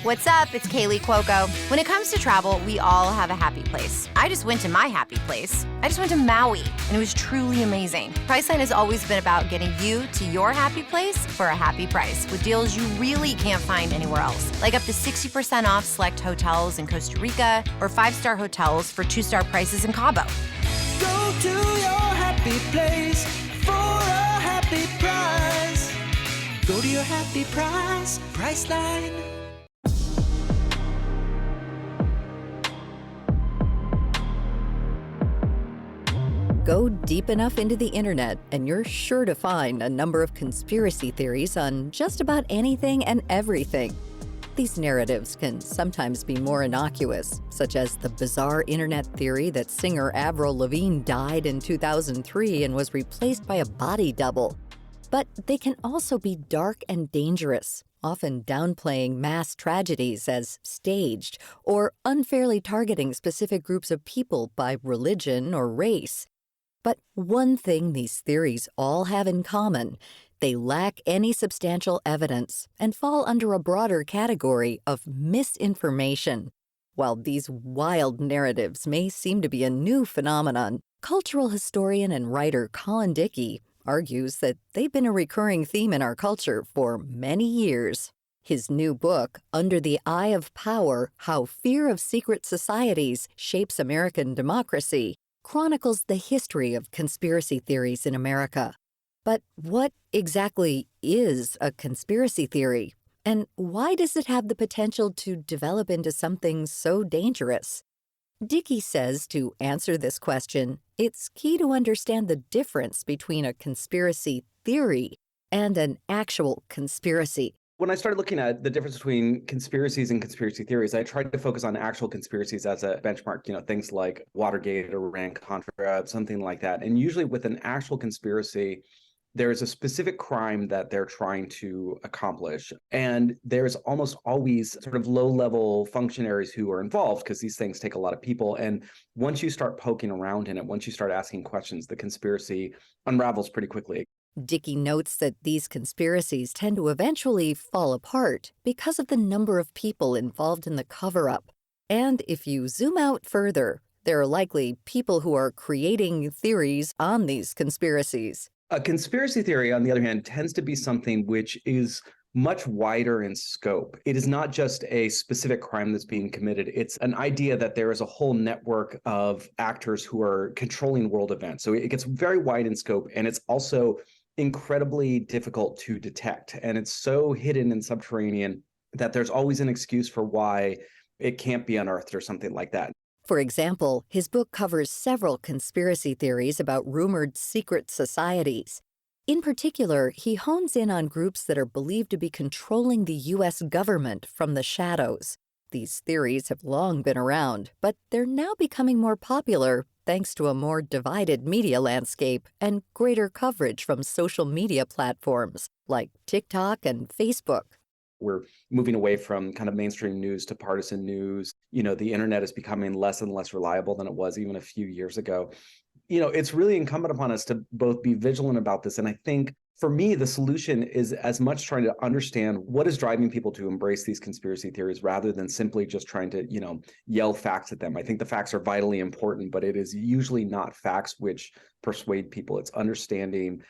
What's up? It's Kaylee Cuoco. When it comes to travel, we all have a happy place. I just went to my happy place. I just went to Maui, and it was truly amazing. Priceline has always been about getting you to your happy place for a happy price with deals you really can't find anywhere else. Like up to 60% off select hotels in Costa Rica or 5-star hotels for 2-star prices in Cabo. Go to your happy place for a happy price. Go to your happy price, Priceline. Go deep enough into the internet, and you're sure to find a number of conspiracy theories on just about anything and everything. These narratives can sometimes be more innocuous, such as the bizarre internet theory that singer Avril Lavigne died in 2003 and was replaced by a body double. But they can also be dark and dangerous, often downplaying mass tragedies as staged or unfairly targeting specific groups of people by religion or race. But one thing these theories all have in common: they lack any substantial evidence and fall under a broader category of misinformation. While these wild narratives may seem to be a new phenomenon, cultural historian and writer Colin Dickey argues that they've been a recurring theme in our culture for many years. His new book, Under the Eye of Power: How Fear of Secret Societies Shapes American Democracy, chronicles the history of conspiracy theories in America. But what exactly is a conspiracy theory? And why does it have the potential to develop into something so dangerous? Dickey says to answer this question, it's key to understand the difference between a conspiracy theory and an actual conspiracy. When I started looking at the difference between conspiracies and conspiracy theories, I tried to focus on actual conspiracies as a benchmark, things like Watergate or Iran-Contra, something like that. And usually with an actual conspiracy, there is a specific crime that they're trying to accomplish. And there's almost always sort of low-level functionaries who are involved because these things take a lot of people. And once you start poking around in it, once you start asking questions, the conspiracy unravels pretty quickly. Dickey notes that these conspiracies tend to eventually fall apart because of the number of people involved in the cover-up. And if you zoom out further, there are likely people who are creating theories on these conspiracies. A conspiracy theory, on the other hand, tends to be something which is much wider in scope. It is not just a specific crime that's being committed. It's an idea that there is a whole network of actors who are controlling world events. So it gets very wide in scope, and it's also incredibly difficult to detect. And it's so hidden and subterranean that there's always an excuse for why it can't be unearthed or something like that. For example, his book covers several conspiracy theories about rumored secret societies. In particular, he hones in on groups that are believed to be controlling the U.S. government from the shadows. These theories have long been around, but they're now becoming more popular thanks to a more divided media landscape and greater coverage from social media platforms like TikTok and Facebook. We're moving away from kind of mainstream news to partisan news. The internet is becoming less and less reliable than it was even a few years ago. It's really incumbent upon us to both be vigilant about this. And I think for me, the solution is as much trying to understand what is driving people to embrace these conspiracy theories rather than simply just trying to, yell facts at them. I think the facts are vitally important, but it is usually not facts which persuade people. It's understanding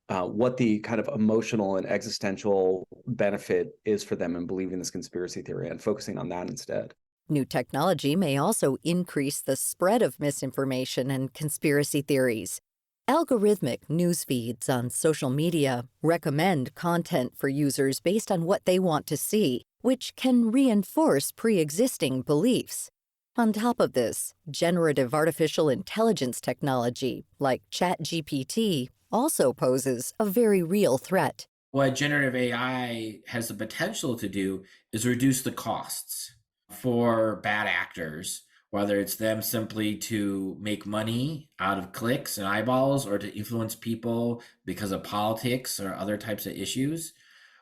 what the kind of emotional and existential benefit is for them in believing this conspiracy theory and focusing on that instead. New technology may also increase the spread of misinformation and conspiracy theories. Algorithmic news feeds on social media recommend content for users based on what they want to see, which can reinforce pre-existing beliefs. On top of this, generative artificial intelligence technology, like ChatGPT, also poses a very real threat. What generative AI has the potential to do is reduce the costs for bad actors, whether it's them simply to make money out of clicks and eyeballs or to influence people because of politics or other types of issues.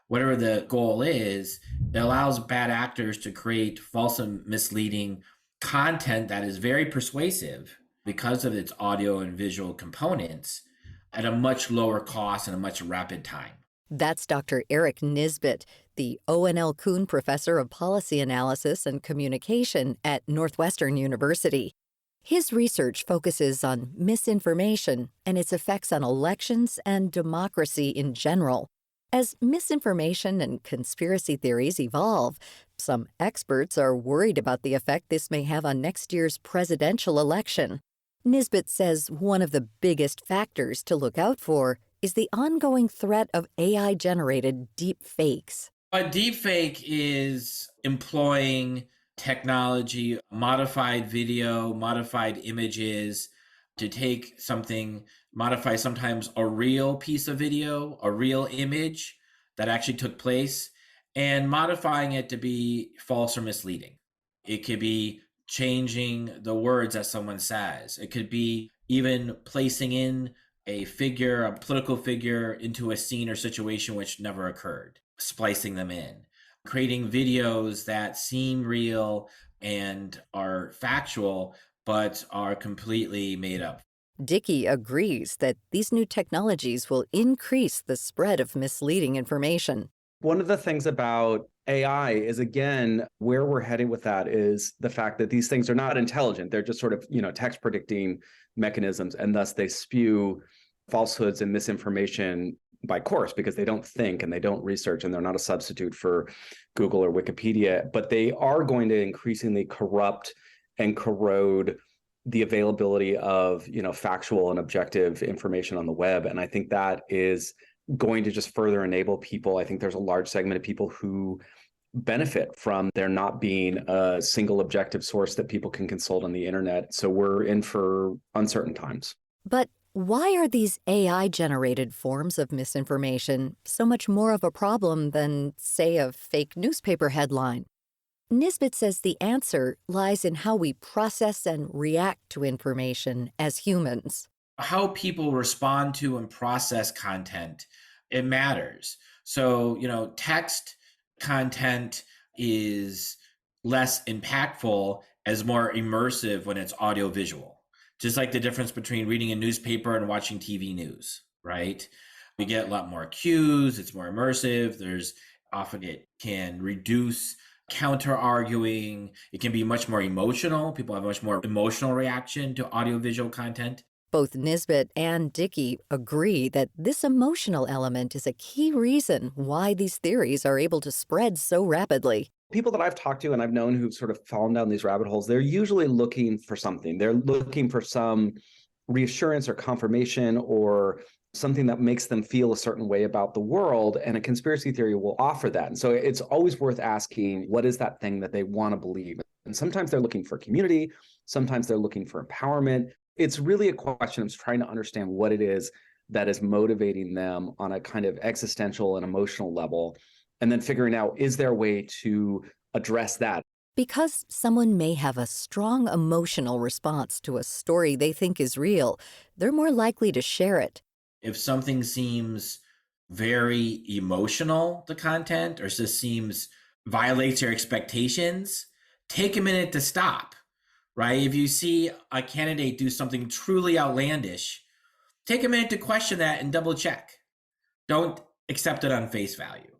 Whatever the goal is, it allows bad actors to create false and misleading content that is very persuasive because of its audio and visual components at a much lower cost and a much rapid time. That's Dr. Eric Nisbet, the O.N.L. Kuhn Professor of Policy Analysis and Communication at Northwestern University. His research focuses on misinformation and its effects on elections and democracy in general. As misinformation and conspiracy theories evolve, some experts are worried about the effect this may have on next year's presidential election. Nisbet says one of the biggest factors to look out for is the ongoing threat of AI-generated deep fakes. A deep fake is employing technology, modified video, modified images to take something, modify sometimes a real piece of video, a real image that actually took place, and modifying it to be false or misleading. It could be changing the words that someone says. It could be even placing in a figure, a political figure, into a scene or situation which never occurred, splicing them in, creating videos that seem real and are factual, but are completely made up. Dickey agrees that these new technologies will increase the spread of misleading information. One of the things about AI is, again, where we're heading with that is the fact that these things are not intelligent. They're just sort of, text predicting mechanisms, and thus they spew falsehoods and misinformation by course because they don't think and they don't research, and they're not a substitute for Google or Wikipedia, but they are going to increasingly corrupt and corrode the availability of, factual and objective information on the web. And I think that is going to just further enable people. I think there's a large segment of people who benefit from there not being a single objective source that people can consult on the internet. So we're in for uncertain times. But why are these AI-generated forms of misinformation so much more of a problem than, say, a fake newspaper headline? Nisbet says the answer lies in how we process and react to information as humans. How people respond to and process content, it matters. So, text content is less impactful as more immersive when it's audiovisual. Just like the difference between reading a newspaper and watching TV news, right? We get a lot more cues, it's more immersive. It can reduce counter arguing. It can be much more emotional. People have a much more emotional reaction to audiovisual content. Both Nisbet and Dickey agree that this emotional element is a key reason why these theories are able to spread so rapidly. People that I've talked to and I've known who've sort of fallen down these rabbit holes, they're usually looking for something. They're looking for some reassurance or confirmation or something that makes them feel a certain way about the world, and a conspiracy theory will offer that. And so it's always worth asking, what is that thing that they want to believe? And sometimes they're looking for community, sometimes they're looking for empowerment. It's really a question of trying to understand what it is that is motivating them on a kind of existential and emotional level, and then figuring out, is there a way to address that? Because someone may have a strong emotional response to a story they think is real, they're more likely to share it. If something seems very emotional, the content, or just seems violates your expectations, take a minute to stop, right? If you see a candidate do something truly outlandish, take a minute to question that and double check. Don't accept it on face value.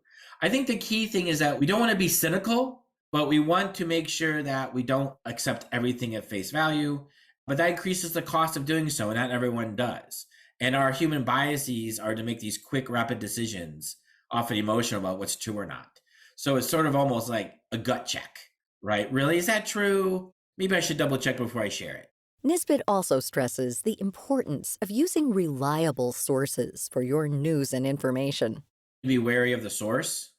I think the key thing is that we don't want to be cynical, but we want to make sure that we don't accept everything at face value, but that increases the cost of doing so, and not everyone does. And our human biases are to make these quick, rapid decisions, often emotional, about what's true or not. So it's sort of almost like a gut check, right? Really, is that true? Maybe I should double check before I share it. Nisbet also stresses the importance of using reliable sources for your news and information. Be wary of the source,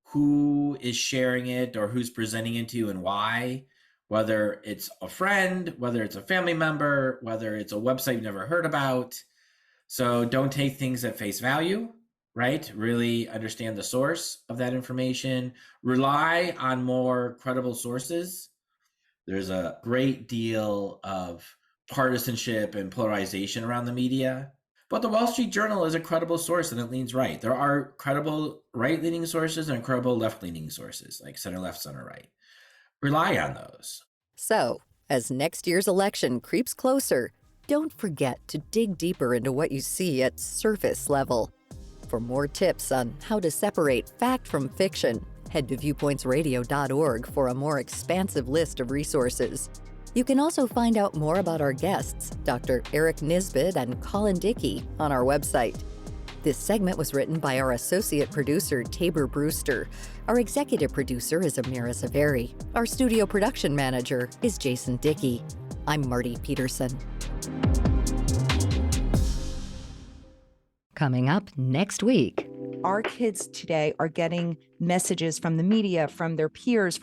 who is sharing it or who's presenting it to you and why, whether it's a friend, whether it's a family member, whether it's a website you've never heard about. So don't take things at face value, right? Really understand the source of that information. Rely on more credible sources. There's a great deal of partisanship and polarization around the media, but the Wall Street Journal is a credible source and it leans right. There are credible right-leaning sources and credible left-leaning sources, like center left, center right. Rely on those. So, as next year's election creeps closer, don't forget to dig deeper into what you see at surface level. For more tips on how to separate fact from fiction, head to viewpointsradio.org for a more expansive list of resources. You can also find out more about our guests, Dr. Eric Nisbet and Colin Dickey, on our website. This segment was written by our associate producer, Tabor Brewster. Our executive producer is Amira Zaveri. Our studio production manager is Jason Dickey. I'm Marty Peterson. Coming up next week. Our kids today are getting messages from the media, from their peers'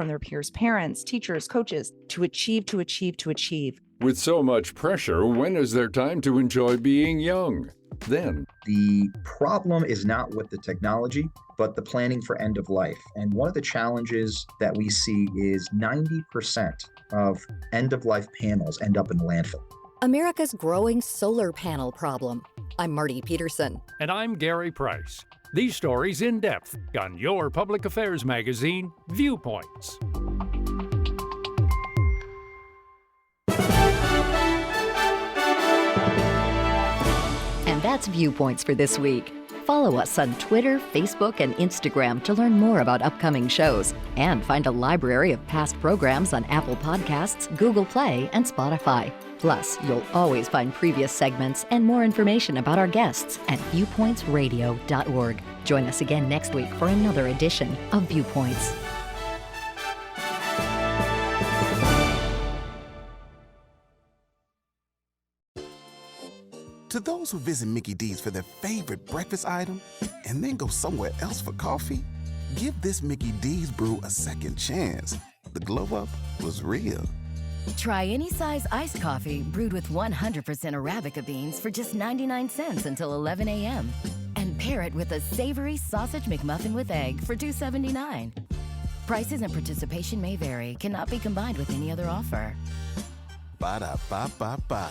parents, teachers, coaches, to achieve. With so much pressure, when is there time to enjoy being young? Then, the problem is not with the technology, but the planning for end of life. And one of the challenges that we see is 90% of end of life panels end up in landfill. America's growing solar panel problem. I'm Marty Peterson. And I'm Gary Price. These stories in depth on your public affairs magazine, Viewpoints. And that's Viewpoints for this week. Follow us on Twitter, Facebook, and Instagram to learn more about upcoming shows and find a library of past programs on Apple Podcasts, Google Play, and Spotify. Plus, you'll always find previous segments and more information about our guests at viewpointsradio.org. Join us again next week for another edition of Viewpoints. To those who visit Mickey D's for their favorite breakfast item and then go somewhere else for coffee, give this Mickey D's brew a second chance. The glow up was real. Try any size iced coffee brewed with 100% Arabica beans for just 99 cents until 11 a.m. And pair it with a savory sausage McMuffin with egg for $2.79. Prices and participation may vary. Cannot be combined with any other offer. Ba-da-ba-ba-ba.